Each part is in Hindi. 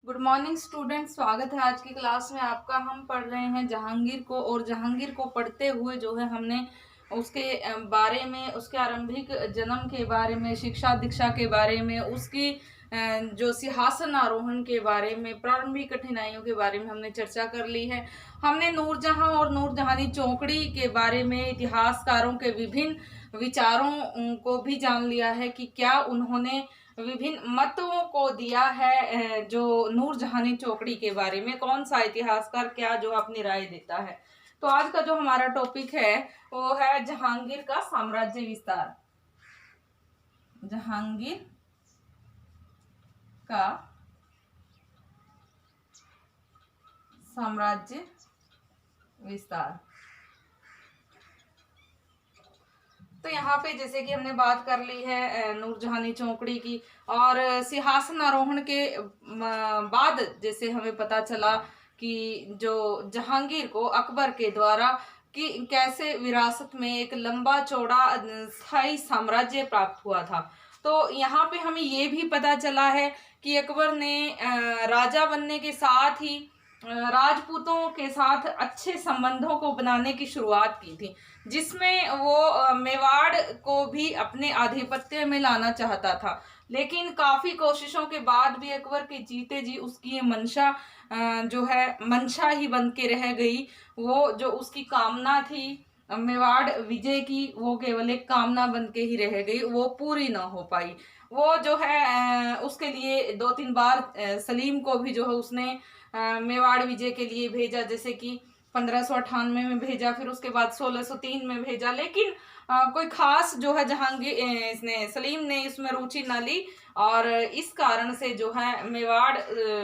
गुड मॉर्निंग स्टूडेंट, स्वागत है आज की क्लास में आपका। हम पढ़ रहे हैं जहांगीर को, और जहांगीर को पढ़ते हुए जो है हमने उसके बारे में, उसके आरंभिक जन्म के बारे में, शिक्षा दीक्षा के बारे में, उसकी जो सिंहासन आरोहण के बारे में, प्रारंभिक कठिनाइयों के बारे में हमने चर्चा कर ली है। हमने नूरजहां और नूरजहानी चौकड़ी के बारे में इतिहासकारों के विभिन्न विचारों को भी जान लिया है कि क्या उन्होंने विभिन्न मतों को दिया है। जो नूरजहानी चौकड़ी के बारे में कौन सा इतिहासकार क्या जो अपनी राय देता है। तो आज का जो हमारा टॉपिक है वो है जहांगीर का साम्राज्य विस्तार। जहांगीर का साम्राज्य विस्तार। तो यहाँ पे जैसे कि हमने बात कर ली है नूरजहानी चौकड़ी की, और सिंहासन आरोहण के बाद जैसे हमें पता चला कि जो जहांगीर को अकबर के द्वारा कि कैसे विरासत में एक लंबा चौड़ा स्थायी साम्राज्य प्राप्त हुआ था। तो यहाँ पे हमें ये भी पता चला है कि अकबर ने राजा बनने के साथ ही राजपूतों के साथ अच्छे संबंधों को बनाने की शुरुआत की थी, जिसमें वो मेवाड़ को भी अपने आधिपत्य में लाना चाहता था। लेकिन काफी कोशिशों के बाद भी अकबर के जीते जी उसकी ये मंशा जो है मंशा ही बन के रह गई। वो जो उसकी कामना थी मेवाड़ विजय की, वो केवल एक कामना बन के ही रह गई, वो पूरी ना हो पाई। वो जो है उसके लिए दो तीन बार सलीम को भी जो है उसने मेवाड़ विजय के लिए भेजा, जैसे कि 1598 में भेजा, फिर उसके बाद 1603 में भेजा। लेकिन कोई खास जो है जहांगीर इसने सलीम ने इसमें रुचि न ली, और इस कारण से जो है मेवाड़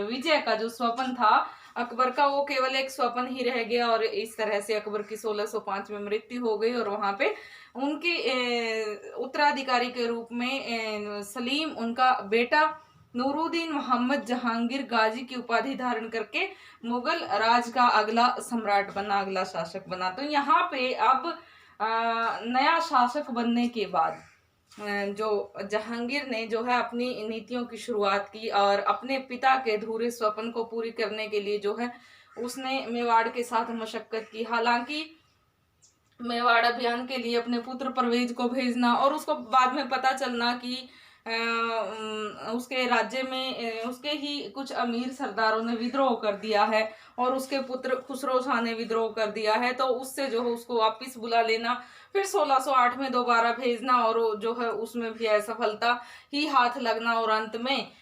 विजय का जो स्वप्न था अकबर का, वो केवल एक स्वप्न ही रह गया। और इस तरह से अकबर की 1605 में मृत्यु हो गई, और वहां पे उनकी उत्तराधिकारी के रूप में सलीम, उनका बेटा नूरुद्दीन मोहम्मद जहांगीर गाजी की उपाधि धारण करके मुगल राज का अगला सम्राट बना, अगला शासक बना। तो यहाँ पे अब नया शासक बनने के बाद जो जहांगीर ने जो है अपनी नीतियों की शुरुआत की, और अपने पिता के अधूरे स्वप्न को पूरी करने के लिए जो है उसने मेवाड़ के साथ मशक्कत की। हालांकि मेवाड़ अभियान के लिए अपने पुत्र परवेज को भेजना, और उसको बाद में पता चलना कि उसके राज्य में उसके ही कुछ अमीर सरदारों ने विद्रोह कर दिया है, और उसके पुत्र खुसरो शाह ने विद्रोह कर दिया है, तो उससे जो है उसको वापस बुला लेना, फिर 1608 में दोबारा भेजना, और जो है उसमें भी असफलता ही हाथ लगना, और अंत में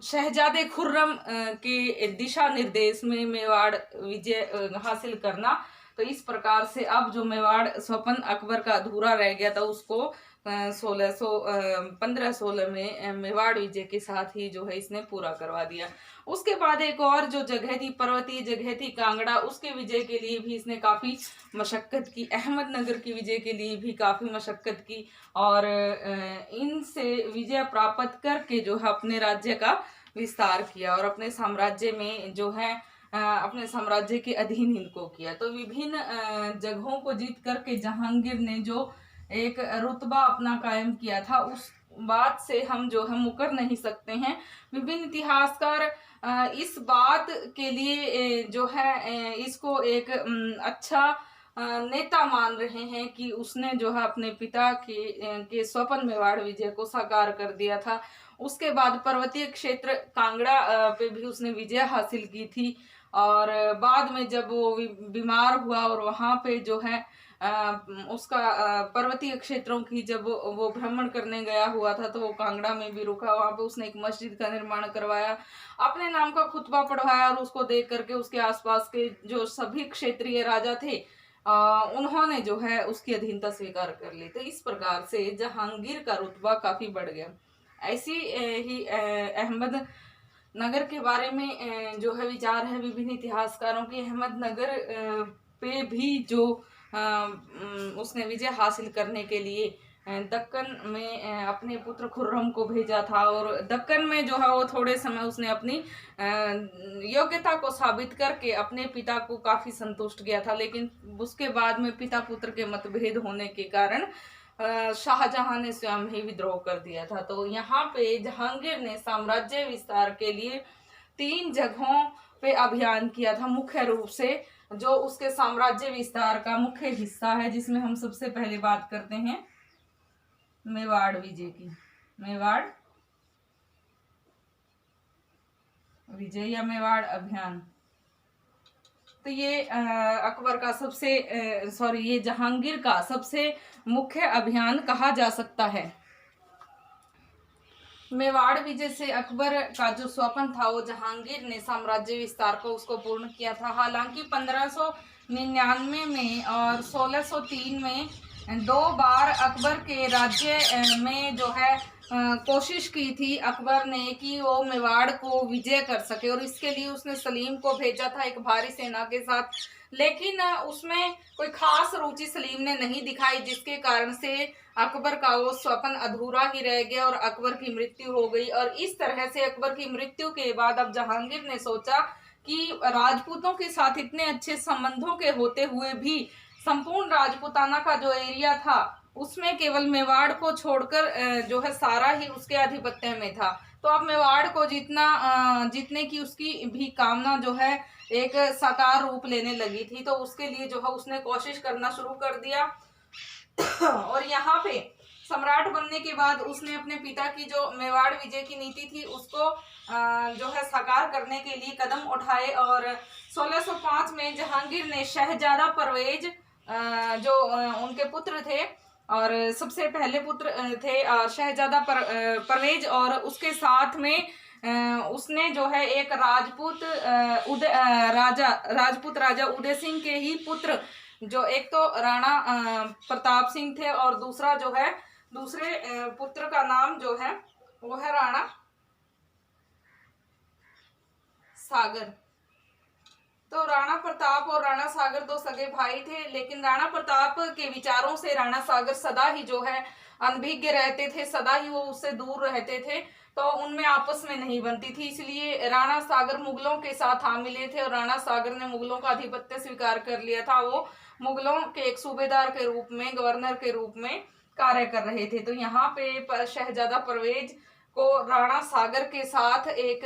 शहजादे खुर्रम के दिशा निर्देश में मेवाड़ विजय हासिल करना। तो इस प्रकार से अब जो मेवाड़ स्वप्न अकबर का अधूरा रह गया था उसको 1516 में मेवाड़ विजय के साथ ही जो है इसने पूरा करवा दिया। उसके बाद एक और जो जगह थी, पर्वतीय जगह थी कांगड़ा, उसके विजय के लिए भी इसने काफी मशक्कत की। अहमदनगर की विजय के लिए भी काफी मशक्कत की, और इनसे विजय प्राप्त करके जो है अपने राज्य का विस्तार किया, और अपने साम्राज्य में जो है अपने साम्राज्य के अधीन इनको किया। तो विभिन्न जगहों को जीत करके जहांगीर ने जो एक रुतबा अपना कायम किया था, उस बात से हम जो है मुकर नहीं सकते हैं। विभिन्न इतिहासकार इस बात के लिए जो है इसको एक अच्छा नेता मान रहे हैं कि उसने जो है अपने पिता के स्वप्न मेवाड़ विजय को साकार कर दिया था। उसके बाद पर्वतीय क्षेत्र कांगड़ा पे भी उसने विजय हासिल की थी, और बाद में जब वो बीमार हुआ और वहां पे जो है उसका पर्वतीय क्षेत्रों की जब वो भ्रमण करने गया हुआ था, तो वो कांगड़ा में भी रुका। वहां पे उसने एक मस्जिद का निर्माण करवाया, अपने नाम का खुतबा पढ़वाया, और उसको देख करके उसके आसपास के जो सभी क्षेत्रीय राजा थे उन्होंने जो है उसकी अधीनता स्वीकार कर ली। तो इस प्रकार से जहांगीर का रुतबा काफी बढ़ गया। ऐसी ही अहमद नगर के बारे में जो है विचार है विभिन्न इतिहासकारों की। अहमदनगर पे भी जो उसने विजय हासिल करने के लिए दक्कन में अपने पुत्र खुर्रम को भेजा था, और दक्कन में जो है वो थोड़े समय उसने अपनी योग्यता को साबित करके अपने पिता को काफी संतुष्ट किया था। लेकिन उसके बाद में पिता पुत्र के मतभेद होने के कारण शाहजहां ने स्वयं ही विद्रोह कर दिया था। तो यहाँ पे जहांगीर ने साम्राज्य विस्तार के लिए 3 जगहों पे अभियान किया था मुख्य रूप से, जो उसके साम्राज्य विस्तार का मुख्य हिस्सा है, जिसमें हम सबसे पहले बात करते हैं मेवाड़ विजय की। मेवाड़ विजय या मेवाड़ अभियान। तो ये अकबर का सबसे ये जहांगीर का सबसे मुख्य अभियान कहा जा सकता है। मेवाड़ विजय से अकबर का जो स्वप्न था वो जहांगीर ने साम्राज्य विस्तार को उसको पूर्ण किया था। हालांकि 1599 में और 1603 में 2 बार अकबर के राज्य में जो है कोशिश की थी अकबर ने कि वो मेवाड़ को विजय कर सके, और इसके लिए उसने सलीम को भेजा था एक भारी सेना के साथ। लेकिन उसमें कोई खास रुचि सलीम ने नहीं दिखाई, जिसके कारण से अकबर का वो स्वप्न अधूरा ही रह गया और अकबर की मृत्यु हो गई। और इस तरह से अकबर की मृत्यु के बाद अब जहांगीर ने सोचा कि राजपूतों के साथ इतने अच्छे संबंधों के होते हुए भी संपूर्ण राजपूताना का जो एरिया था उसमें केवल मेवाड़ को छोड़कर जो है सारा ही उसके आधिपत्य में था। तो अब मेवाड़ को जीतने की उसकी भी कामना जो है एक साकार रूप लेने लगी थी। तो उसके लिए जो है उसने कोशिश करना शुरू कर दिया और यहाँ पे सम्राट बनने के बाद उसने अपने पिता की जो मेवाड़ विजय की नीति थी उसको जो है साकार करने के लिए कदम उठाए। और 1605 में जहांगीर ने शहजादा परवेज जो उनके पुत्र थे और सबसे पहले पुत्र थे शहजादा परवेज, और उसके साथ में उसने जो है एक राजपूत राजा उदय सिंह के ही पुत्र, जो एक तो राणा प्रताप सिंह थे और दूसरा जो है दूसरे पुत्र का नाम जो है वो है राणा सागर। तो राणा प्रताप और राणा सागर 2 सगे भाई थे, लेकिन राणा प्रताप के विचारों से राणा सागर सदा ही जो है अनभिज्ञ रहते थे, सदा ही वो उससे दूर रहते थे, तो उनमें आपस में नहीं बनती थी। इसलिए राणा सागर मुगलों के साथ आ मिले थे और राणा सागर ने मुगलों का आधिपत्य स्वीकार कर लिया था। वो मुगलों के एक सूबेदार के रूप में, गवर्नर के रूप में कार्य कर रहे थे। तो यहाँ पे शहजादा परवेज को राणा सागर के साथ एक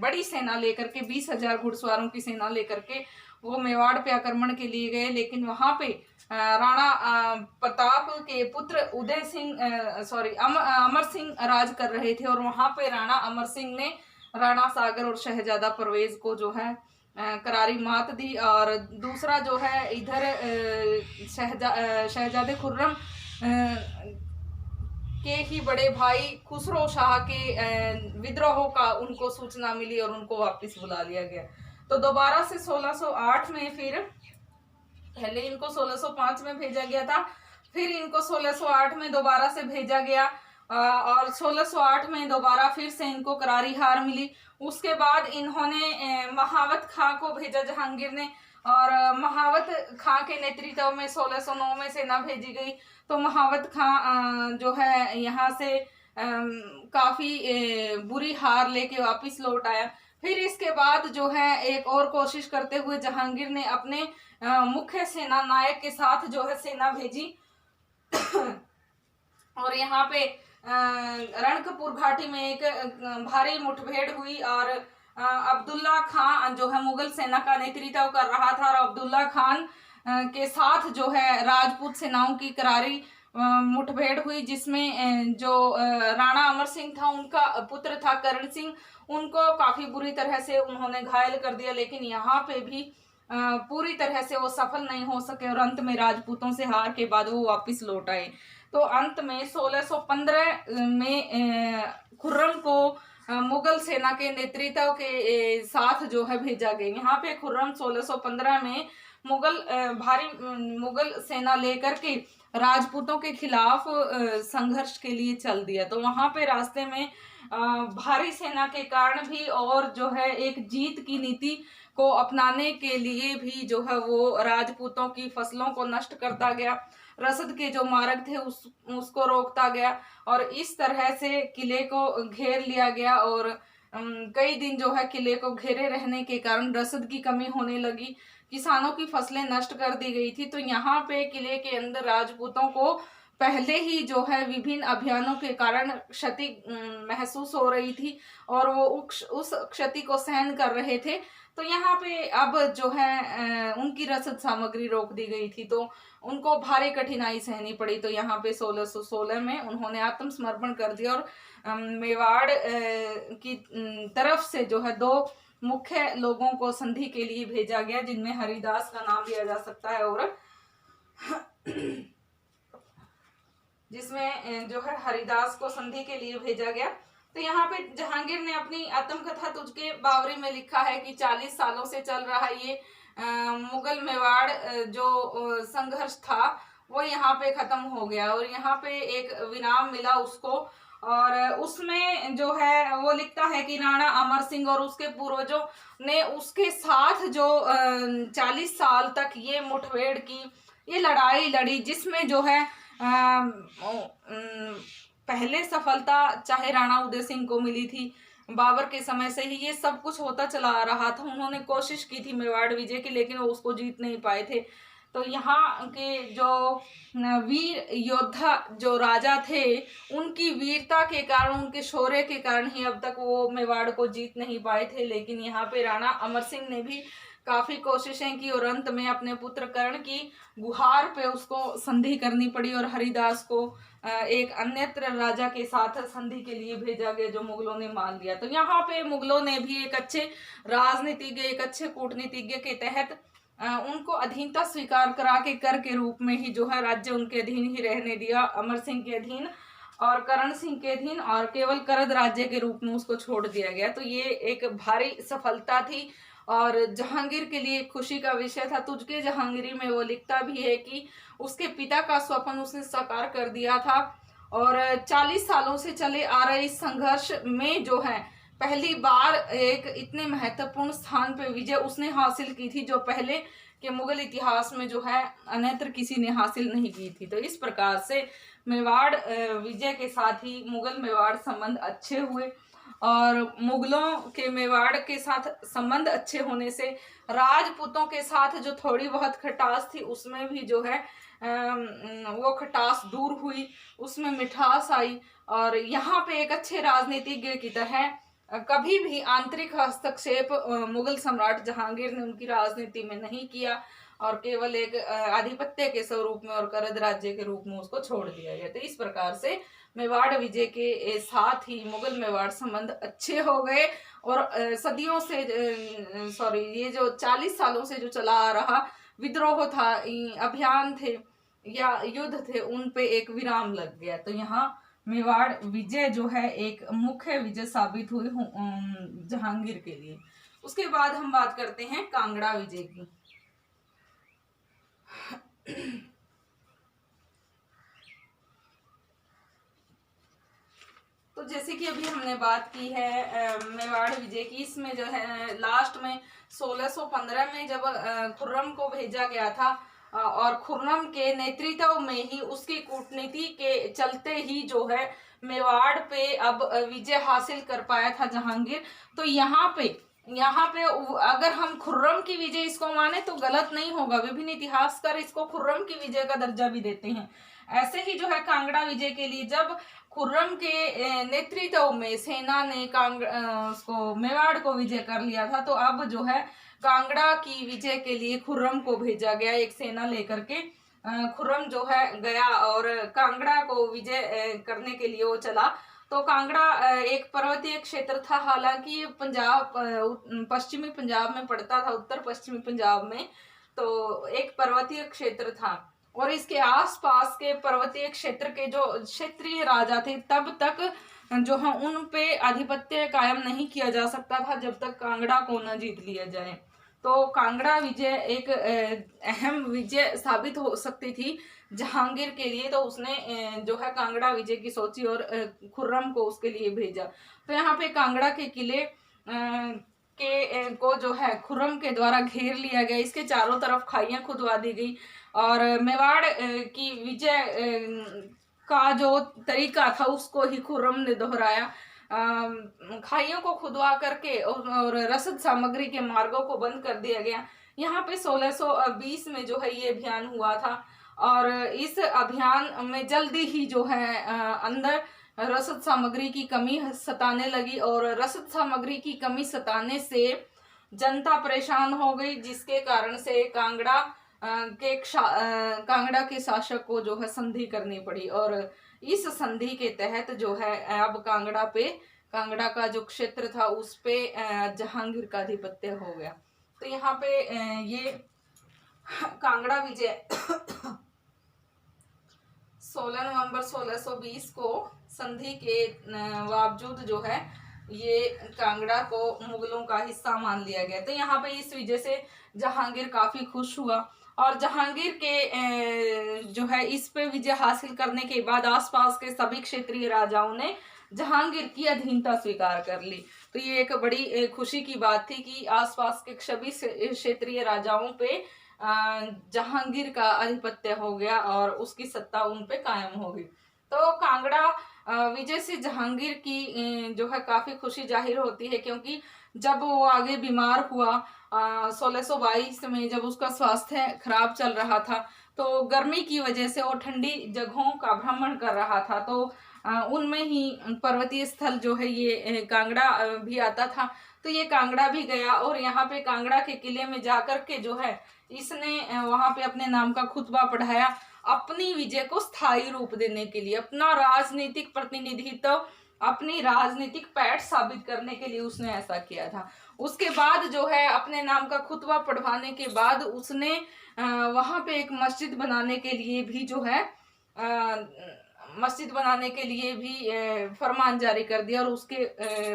बड़ी सेना लेकर के 20,000 घुड़सवारों की सेना लेकर के वो मेवाड़ पे आक्रमण के लिए गए। लेकिन वहां पे राणा प्रताप के पुत्र उदय सिंह अमर सिंह राज कर रहे थे, और वहां पे राणा अमर सिंह ने राणा सागर और शहजादा परवेज को जो है करारी मात दी। और दूसरा जो है इधर शहजादे खुर्रम के ही बड़े भाई खुसरो शाह के विद्रोह का उनको सूचना मिली और उनको वापस बुला लिया गया। तो दोबारा से 1608 में, फिर पहले इनको 1605 में भेजा गया था, फिर इनको 1608 में दोबारा से भेजा गया और 1608 में दोबारा फिर से इनको करारी हार मिली। उसके बाद इन्होंने महावत खां को भेजा जहांगीर ने, और महावत खां के नेतृत्व में 1609 में सेना भेजी गई। तो महावत खां जो है यहाँ से काफी बुरी हार लेके वापस लौट आया। फिर इसके बाद जो है एक और कोशिश करते हुए जहांगीर ने अपने मुख्य सेना नायक के साथ जो है सेना भेजी और यहाँ पे रणकपुर घाटी में एक भारी मुठभेड़ हुई और अब्दुल्ला खान जो है मुगल सेना का नेतृत्व कर रहा था, और अब्दुल्ला खान के साथ जो है राजपूत सेनाओं की करारी मुठभेड़ हुई, जिसमें जो राणा अमर सिंह था उनका पुत्र था करण सिंह, उनको काफी बुरी तरह से उन्होंने घायल कर दिया। लेकिन यहाँ पे भी पूरी तरह से वो सफल नहीं हो सके और अंत में राजपूतों से हार के बाद वो वापस लौट आए। तो अंत में 1615 में खुर्रम को मुगल सेना के नेतृत्व के साथ जो है भेजा गया। यहाँ पे खुर्रम 1615 में भारी मुगल सेना लेकर के राजपूतों के खिलाफ संघर्ष के लिए चल दिया। तो वहां पे रास्ते में भारी सेना के कारण भी और जो है एक जीत की नीति को अपनाने के लिए भी जो है वो राजपूतों की फसलों को नष्ट करता गया, रसद के जो मार्ग थे उसको रोकता गया और इस तरह से किले को घेर लिया गया और कई दिन जो है किले को घेरे रहने के कारण रसद की कमी होने लगी, किसानों की फसलें नष्ट कर दी गई थी। तो यहाँ पे किले के अंदर राजपूतों को पहले ही जो है विभिन्न अभियानों के कारण क्षति महसूस हो रही थी और वो उस क्षति को सहन कर रहे थे। तो यहाँ पे अब जो है उनकी रसद सामग्री रोक दी गई थी, तो उनको भारी कठिनाई सहनी पड़ी। तो यहाँ पे 1616 में उन्होंने आत्मसमर्पण कर दिया और मेवाड़ की तरफ से जो है 2 मुख्य लोगों को संधि के लिए भेजा गया, जिनमें हरिदास का नाम लिया जा सकता है और जिसमें जो है हरिदास को संधि के लिए भेजा गया। तो यहाँ पे जहांगीर ने अपनी आत्मकथा तुझके बावरी में लिखा है कि 40 सालों से चल रहा ये मुगल मेवाड़ जो संघर्ष था वो यहाँ पे खत्म हो गया और यहाँ पे एक विराम मिला उसको। और उसमें जो है वो लिखता है कि राणा अमर सिंह और उसके पूर्वजों ने उसके साथ जो 40 साल तक ये मुठभेड़ की, ये लड़ाई लड़ी, जिसमें जो है पहले सफलता चाहे राणा उदय सिंह को मिली थी, बाबर के समय से ही ये सब कुछ होता चला आ रहा था। उन्होंने कोशिश की थी मेवाड़ विजय की, लेकिन वो उसको जीत नहीं पाए थे। तो यहाँ के जो वीर योद्धा जो राजा थे, उनकी वीरता के कारण, उनके शौर्य के कारण ही अब तक वो मेवाड़ को जीत नहीं पाए थे। लेकिन यहाँ पे राणा अमर सिंह ने भी काफी कोशिशें की और अंत में अपने पुत्र कर्ण की गुहार पे उसको संधि करनी पड़ी और हरिदास को एक अन्यत्र राजा के साथ संधि के लिए भेजा गया, जो मुगलों ने मान लिया। तो यहाँ पे मुगलों ने भी एक अच्छे राजनीतिज्ञ, एक अच्छे कूटनीतिज्ञ के तहत उनको अधीनता स्वीकार करा के कर के रूप में ही जो है राज्य उनके अधीन ही रहने दिया, अमर सिंह के अधीन और करण सिंह के अधीन, और केवल करद राज्य के रूप में उसको छोड़ दिया गया। तो ये एक भारी सफलता थी और जहांगीर के लिए खुशी का विषय था। तुझके जहांगीरी में वो लिखता भी है कि उसके पिता का स्वप्न उसने साकार कर दिया था और 40 सालों से चले आ रहे इस संघर्ष में जो है पहली बार एक इतने महत्वपूर्ण स्थान पे विजय उसने हासिल की थी, जो पहले के मुगल इतिहास में जो है अन्यत्र किसी ने हासिल नहीं की थी। तो इस प्रकार से मेवाड़ विजय के साथ ही मुगल मेवाड़ संबंध अच्छे हुए और मुगलों के मेवाड़ के साथ संबंध अच्छे होने से राजपूतों के साथ जो थोड़ी बहुत खटास थी उसमें भी जो है वो खटास दूर हुई, उसमें मिठास आई। और यहाँ पे एक अच्छे राजनीतिज्ञ की तरह कभी भी आंतरिक हस्तक्षेप मुगल सम्राट जहांगीर ने उनकी राजनीति में नहीं किया और केवल एक आधिपत्य के स्वरूप में और करद राज्य के रूप में उसको छोड़ दिया गया। तो इस प्रकार से मेवाड़ विजय के साथ ही मुगल मेवाड़ संबंध अच्छे हो गए और सदियों से ये जो 40 सालों से जो चला आ रहा विद्रोह था, अभियान थे या युद्ध थे, उन पे एक विराम लग गया। तो यहाँ मेवाड़ विजय जो है एक मुख्य विजय साबित हुई जहांगीर के लिए। उसके बाद हम बात करते हैं कांगड़ा विजय की। तो जैसे कि अभी हमने बात की है मेवाड़ विजय की, इसमें जो है लास्ट में 1615 में जब खुर्रम को भेजा गया था और खुर्रम के नेतृत्व में ही उसकी कूटनीति के चलते ही जो है मेवाड़ पे अब विजय हासिल कर पाया था जहांगीर। तो यहाँ पे अगर हम खुर्रम की विजय इसको माने तो गलत नहीं होगा, विभिन्न इतिहासकार इसको खुर्रम की विजय का दर्जा भी देते हैं। ऐसे ही जो है कांगड़ा विजय के लिए जब खुर्रम के नेतृत्व में सेना ने उसको मेवाड़ को विजय कर लिया था, तो अब जो है कांगड़ा की विजय के लिए खुर्रम को भेजा गया एक सेना लेकर के। खुर्रम जो है गया और कांगड़ा को विजय करने के लिए वो चला। तो कांगड़ा एक पर्वतीय क्षेत्र था, हालांकि पंजाब पश्चिमी पंजाब में पड़ता था, उत्तर पश्चिमी पंजाब में, तो एक पर्वतीय क्षेत्र था और इसके आसपास के पर्वतीय क्षेत्र के जो क्षेत्रीय राजा थे तब तक जो है उन पे आधिपत्य कायम नहीं किया जा सकता था जब तक कांगड़ा को न जीत लिया जाए। तो कांगड़ा विजय एक अहम विजय साबित हो सकती थी जहांगीर के लिए, तो उसने जो है कांगड़ा विजय की सोची और खुर्रम को उसके लिए भेजा। तो यहाँ पे कांगड़ा के किले को जो है खुर्रम के द्वारा घेर लिया गया, इसके चारों तरफ खाइयां खुदवा दी गई और मेवाड़ की विजय का जो तरीका था उसको ही खुर्रम ने दोहराया। खाइयों को खुदवा करके और रसद सामग्री के मार्गों को बंद कर दिया गया। यहाँ पे 1620 में जो है ये अभियान हुआ था और इस अभियान में जल्दी ही जो है अंदर रसद सामग्री की कमी सताने लगी और रसद सामग्री की कमी सताने से जनता परेशान हो गई, जिसके कारण से कांगड़ा के शासक को जो है संधि करनी पड़ी और इस संधि के तहत जो है अब कांगड़ा का जो क्षेत्र था उस पे जहांगीर का आधिपत्य हो गया। तो यहाँ पे ये कांगड़ा विजय 16 नवंबर 1620 को संधि के बावजूद जो है ये कांगड़ा को मुगलों का हिस्सा मान लिया गया। तो यहाँ पे इस वजह से जहांगीर काफी खुश हुआ और जहांगीर के जो है इस पे विजय हासिल करने के बाद आसपास के सभी क्षेत्रीय राजाओं ने जहांगीर की अधीनता स्वीकार कर ली। तो ये एक बड़ी खुशी की बात थी कि आसपास के सभी क्षेत्रीय राजाओं पे जहांगीर का आधिपत्य हो गया और उसकी सत्ता उन पे कायम हो गई। तो कांगड़ा विजय से जहांगीर की जो है काफी खुशी जाहिर होती है, क्योंकि जब वो आगे बीमार हुआ 1622 में, जब उसका स्वास्थ्य खराब चल रहा था तो गर्मी की वजह से वो ठंडी जगहों का भ्रमण कर रहा था। तो उनमें ही पर्वतीय स्थल जो है ये कांगड़ा भी आता था। तो ये कांगड़ा भी गया और यहाँ पे कांगड़ा के किले में जाकर के जो है इसने वहां पे अपने नाम का खुतबा पढ़ाया, अपनी विजय को स्थायी रूप देने के लिए, अपना राजनीतिक प्रतिनिधित्व, अपनी राजनीतिक पैठ साबित करने के लिए उसने ऐसा किया था। उसके बाद जो है अपने नाम का खुतबा पढ़वाने के बाद उसने वहां पे एक मस्जिद बनाने के लिए भी जो है फरमान जारी कर दिया और उसके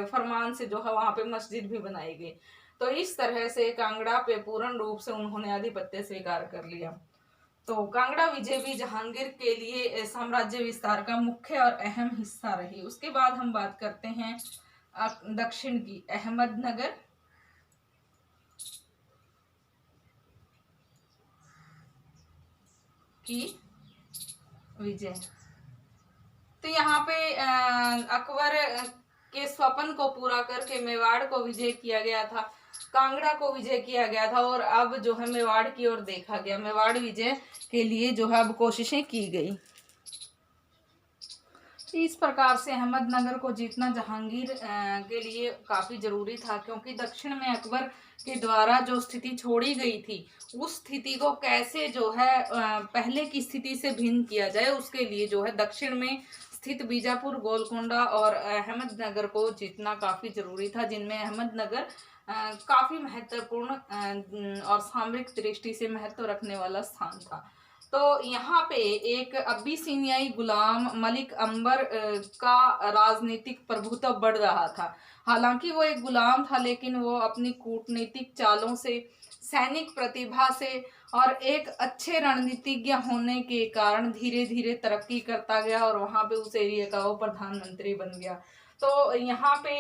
फरमान से जो है वहां पे मस्जिद भी बनाई गई। तो इस तरह से कांगड़ा पे पूर्ण रूप से उन्होंने आधिपत्य स्वीकार कर लिया। तो कांगड़ा विजय भी जहांगीर के लिए साम्राज्य विस्तार का मुख्य और अहम हिस्सा रही। उसके बाद हम बात करते हैं दक्षिण की, अहमदनगर की विजय। तो यहाँ पे अकबर के स्वप्न को पूरा करके मेवाड़ को विजय किया गया था, कांगड़ा को विजय किया गया था और अब जो है मेवाड़ की ओर देखा गया। मेवाड़ विजय के लिए जो है अब कोशिशें की गई। इस प्रकार से अहमदनगर को जीतना जहांगीर के लिए काफी जरूरी था, क्योंकि दक्षिण में अकबर के द्वारा जो स्थिति छोड़ी गई थी उस स्थिति को कैसे जो है पहले की स्थिति से भिन्न किया जाए, उसके लिए जो है दक्षिण में स्थित बीजापुर, गोलकोंडा और अहमदनगर को जीतना काफी जरूरी था, जिनमें अहमदनगर काफी महत्वपूर्ण और सामरिक दृष्टि से महत्व रखने वाला स्थान था। तो यहाँ पे एक अबिसिनियाई गुलाम मलिक अंबर का राजनीतिक प्रभुत्व बढ़ रहा था। हालांकि वो एक गुलाम था, लेकिन वो अपनी कूटनीतिक चालों से, सैनिक प्रतिभा से और एक अच्छे रणनीतिज्ञ होने के कारण धीरे धीरे तरक्की करता गया और वहाँ पे उस एरिया का वो प्रधानमंत्री बन गया। तो यहाँ पे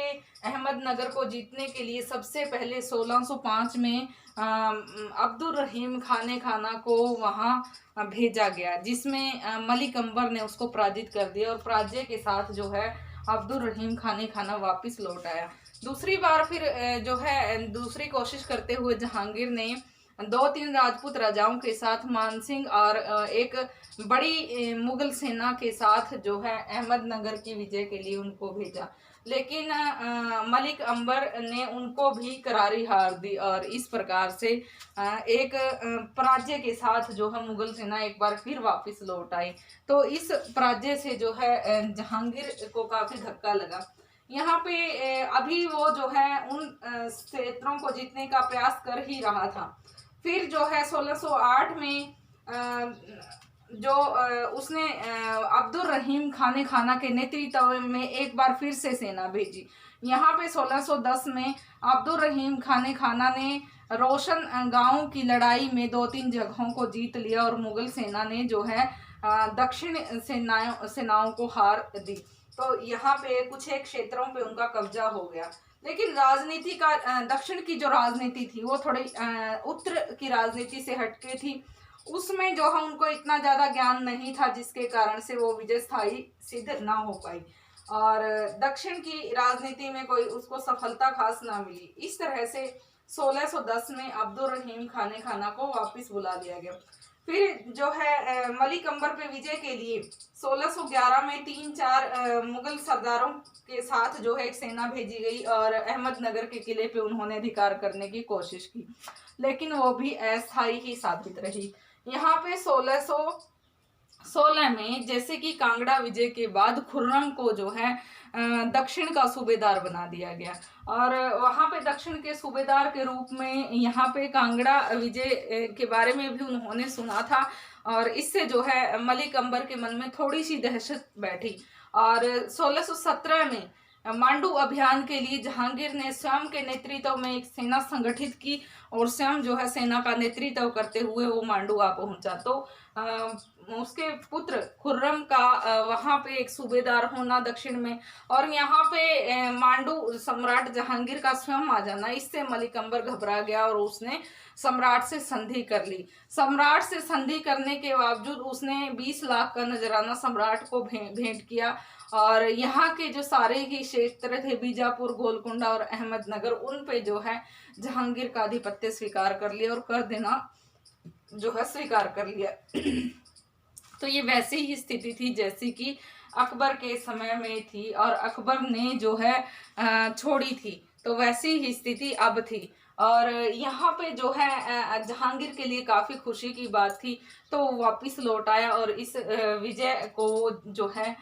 अहमदनगर को जीतने के लिए सबसे पहले 1605 में अब्दुल रहीम खाना को वहाँ भेजा गया, जिसमें मलिक अंबर ने उसको पराजित कर दिया और पराजय के साथ जो है अब्दुल रहीम खाना वापस लौट आया। दूसरी बार फिर जो है दूसरी कोशिश करते हुए जहांगीर ने 2-3 राजपूत राजाओं के साथ मानसिंह और एक बड़ी मुगल सेना के साथ जो है अहमदनगर की विजय के लिए उनको भेजा, लेकिन मलिक अंबर ने उनको भी करारी हार दी और इस प्रकार से एक पराजय के साथ जो है मुगल सेना एक बार फिर वापस लौट आई। तो इस पराजय से जो है जहांगीर को काफी धक्का लगा। यहाँ पे अभी वो जो है उन क्षेत्रों को जीतने का प्रयास कर ही रहा था। फिर जो है 1608 में जो उसने अब्दुल रहीम खाना के नेतृत्व में एक बार फिर से सेना भेजी। यहाँ पे 1610 में अब्दुल रहीम खाना ने रोशन गांव की लड़ाई में 2-3 जगहों को जीत लिया और मुगल सेना ने जो है दक्षिण सेनाओं को हार दी। तो यहाँ पे कुछ एक क्षेत्रों पे उनका कब्जा हो गया, लेकिन राजनीति का दक्षिण की जो राजनीति थी वो थोड़ी उत्तर की राजनीति से हटके थी। उसमें जो है उनको इतना ज़्यादा ज्ञान नहीं था, जिसके कारण से वो विजय स्थायी सिद्ध ना हो पाई। और दक्षिण की राजनीति में कोई उसको सफलता खास ना मिली। इस तरह से 1610 में अब्दुल रहीम खाने खाना को वापस बुला लिया गया। फिर जो है मलिक अंबर पे विजय के लिए 1611 में 3-4 मुगल सरदारों के साथ जो है एक सेना भेजी गई और अहमदनगर के किले पे उन्होंने अधिकार करने की कोशिश की, लेकिन वो भी अस्थायी ही साबित रही। यहाँ पे 1616 में जैसे कि कांगड़ा विजय के बाद खुर्रम को जो है दक्षिण का सूबेदार बना दिया गया और वहाँ पे दक्षिण के सूबेदार के रूप में यहाँ पे कांगड़ा विजय के बारे में भी उन्होंने सुना था और इससे जो है मलिक अंबर के मन में थोड़ी सी दहशत बैठी। और 1617 में मांडू अभियान के लिए जहांगीर ने स्वयं के नेतृत्व में एक सेना संगठित की और स्वयं जो है सेना का नेतृत्व करते हुए वो मांडू आ पहुंचा। तो उसके पुत्र खुर्रम का वहां पे एक सूबेदार होना दक्षिण में और यहाँ पे मांडू सम्राट जहांगीर का स्वयं आ जाना, इससे मलिक अंबर घबरा गया और उसने सम्राट से संधि कर ली। सम्राट से संधि करने के बावजूद उसने 20 लाख का नजराना सम्राट को भेंट किया और यहाँ के जो सारे ही क्षेत्र थे बीजापुर, गोलकुंडा और अहमदनगर, उन पे जो है जहांगीर का आधिपत्य स्वीकार कर लिया और कर देना जो है स्वीकार कर लिया। तो ये वैसी ही स्थिति थी जैसी कि अकबर के समय में थी और अकबर ने जो है छोड़ी थी, तो वैसी ही स्थिति अब थी। और यहाँ पे जो है जहांगीर के लिए काफ़ी खुशी की बात थी, तो वापस लौट आया और इस विजय को जो है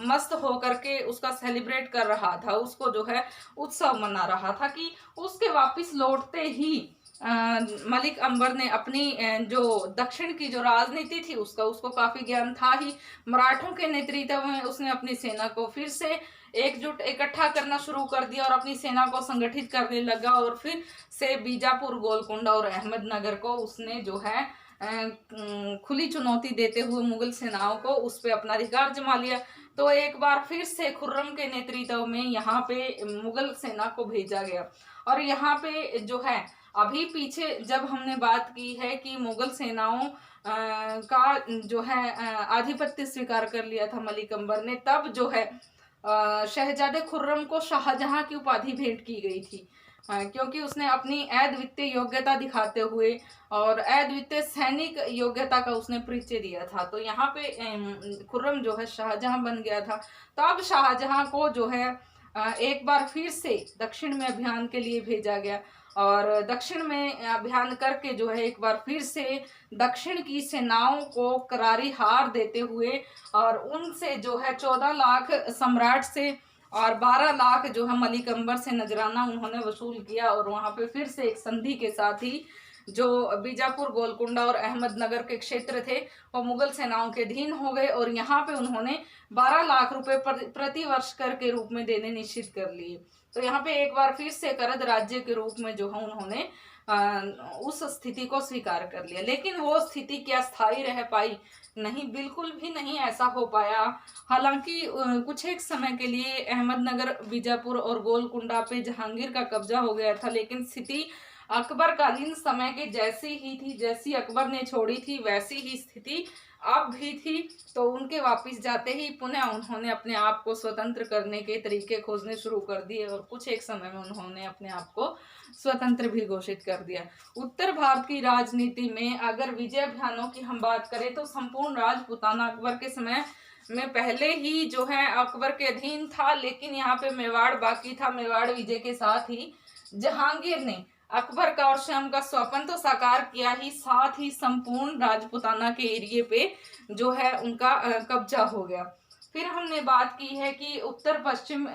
मस्त होकर के उसका सेलिब्रेट कर रहा था, उसको जो है उत्सव मना रहा था कि उसके वापस लौटते ही मलिक अंबर ने अपनी जो दक्षिण की जो राजनीति थी उसको काफ़ी ज्ञान था ही। मराठों के नेतृत्व में उसने अपनी सेना को फिर से इकट्ठा करना शुरू कर दिया और अपनी सेना को संगठित करने लगा और फिर से बीजापुर, गोलकुंडा और अहमदनगर को उसने जो है खुली चुनौती देते हुए मुगल सेनाओं को उस पर अपना अधिकार जमा लिया। तो एक बार फिर से खुर्रम के नेतृत्व में यहाँ पे मुगल सेना को भेजा गया और यहाँ पे जो है अभी पीछे जब हमने बात की है कि मुगल सेनाओं का जो है आधिपत्य स्वीकार कर लिया था मलिक अंबर ने, तब जो है शहजादे खुर्रम को शाहजहां की उपाधि भेंट की गई थी क्योंकि उसने अपनी अद्वितीय योग्यता दिखाते हुए और अद्वितीय सैनिक योग्यता का उसने परिचय दिया था। तो यहाँ पे खुर्रम जो है शाहजहां बन गया था। तो अब शाहजहां को जो है एक बार फिर से दक्षिण में अभियान के लिए भेजा गया और दक्षिण में अभियान करके जो है एक बार फिर से दक्षिण की सेनाओं को करारी हार देते हुए और उनसे जो है 14 लाख सम्राट से और 12 लाख जो है मलिक अंबर से नजराना उन्होंने वसूल किया और वहाँ पे फिर से एक संधि के साथ ही जो बीजापुर, गोलकुंडा और अहमदनगर के क्षेत्र थे वो मुगल सेनाओं के अधीन हो गए और यहाँ पे उन्होंने 12 लाख रुपए प्रति वर्ष कर के रूप में देने निश्चित कर लिए। तो यहाँ पे एक बार फिर से करद राज्य के रूप में जो है उन्होंने उस स्थिति को स्वीकार कर लिया। लेकिन वो स्थिति क्या स्थायी रह पाई? नहीं, बिल्कुल भी नहीं ऐसा हो पाया। हालांकि कुछ एक समय के लिए अहमदनगर, बीजापुर और गोलकुंडा पे जहांगीर का कब्जा हो गया था, लेकिन स्थिति अकबर कालीन समय के जैसी ही थी, जैसी अकबर ने छोड़ी थी वैसी ही स्थिति अब भी थी। तो उनके वापस जाते ही पुनः उन्होंने अपने आप को स्वतंत्र करने के तरीके खोजने शुरू कर दिए और कुछ एक समय में उन्होंने अपने आप को स्वतंत्र भी घोषित कर दिया। उत्तर भारत की राजनीति में अगर विजय अभियानों की हम बात करें तो संपूर्ण राजपूताना अकबर के समय में पहले ही जो है अकबर के अधीन था, लेकिन यहाँ पे मेवाड़ बाकी था। मेवाड़ विजय के साथ ही जहांगीर ने अकबर का और स्वयं का स्वप्न तो साकार किया ही, साथ ही संपूर्ण राजपूताना के एरिए पे जो है उनका कब्जा हो गया। फिर हमने बात की है कि उत्तर पश्चिम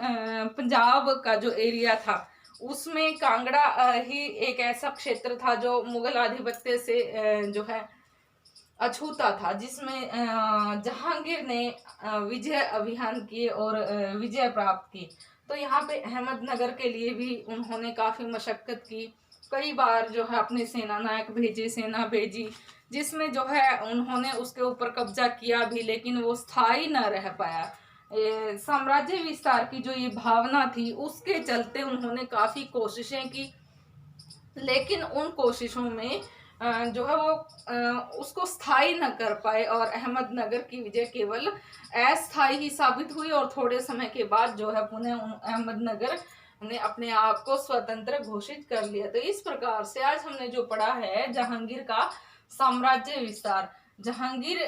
पंजाब का जो एरिया था उसमें कांगड़ा ही एक ऐसा क्षेत्र था जो मुगल आधिपत्य से जो है अछूता था, जिसमें जहांगीर ने विजय अभियान किए और विजय प्राप्त की। तो यहाँ पे अहमदनगर के लिए भी उन्होंने काफ़ी मशक्क़त की, कई बार जो है अपने सेना नायक भेजे, सेना भेजी, जिसमें जो है उन्होंने उसके ऊपर कब्जा किया भी, लेकिन वो स्थायी न रह पाया। साम्राज्य विस्तार की जो ये भावना थी उसके चलते उन्होंने काफ़ी कोशिशें की, लेकिन उन कोशिशों में जो है वो उसको स्थायी न कर पाए और अहमदनगर की विजय केवल अस्थायी ही साबित हुई और थोड़े समय के बाद जो है पुनः अहमदनगर ने अपने आप को स्वतंत्र घोषित कर लिया। तो इस प्रकार से आज हमने जो पढ़ा है जहांगीर का साम्राज्य विस्तार। जहांगीर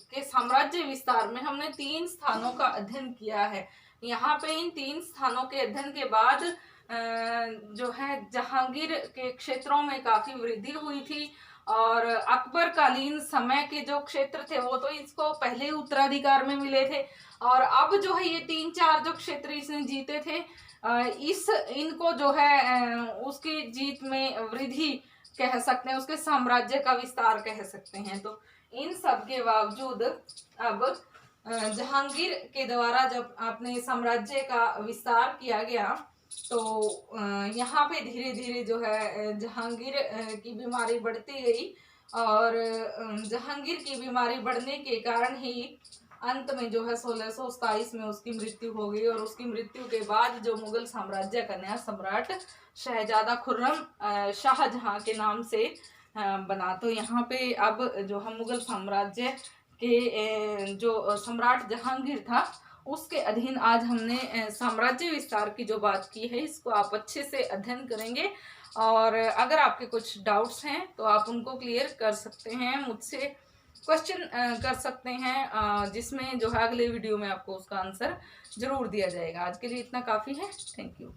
के साम्राज्य विस्तार में हमने 3 स्थानों का अध्ययन किया है। यहाँ पे इन 3 स्थानों के अध्ययन के बाद जो है जहांगीर के क्षेत्रों में काफी वृद्धि हुई थी और अकबर कालीन समय के जो क्षेत्र थे वो तो इसको पहले उत्तराधिकार में मिले थे और अब जो है ये 3-4 जो क्षेत्र इसने जीते थे इस इनको जो है उसकी जीत में वृद्धि कह सकते हैं, उसके साम्राज्य का विस्तार कह सकते हैं। तो इन सब के बावजूद अब जहांगीर के द्वारा जब अपने साम्राज्य का विस्तार किया गया तो यहाँ पे धीरे धीरे जो है जहांगीर की बीमारी बढ़ती गई और जहांगीर की बीमारी बढ़ने के कारण ही अंत में जो है 1627 में उसकी मृत्यु हो गई और उसकी मृत्यु के बाद जो मुगल साम्राज्य का नया सम्राट शहजादा खुर्रम शाहजहां के नाम से बना। तो यहाँ पे अब जो हम मुगल साम्राज्य के जो सम्राट जहांगीर था उसके अधीन आज हमने साम्राज्य विस्तार की जो बात की है इसको आप अच्छे से अध्ययन करेंगे और अगर आपके कुछ डाउट्स हैं तो आप उनको क्लियर कर सकते हैं, मुझसे क्वेश्चन कर सकते हैं जिसमें जो है अगले वीडियो में आपको उसका आंसर जरूर दिया जाएगा। आज के लिए इतना काफ़ी है। Thank you.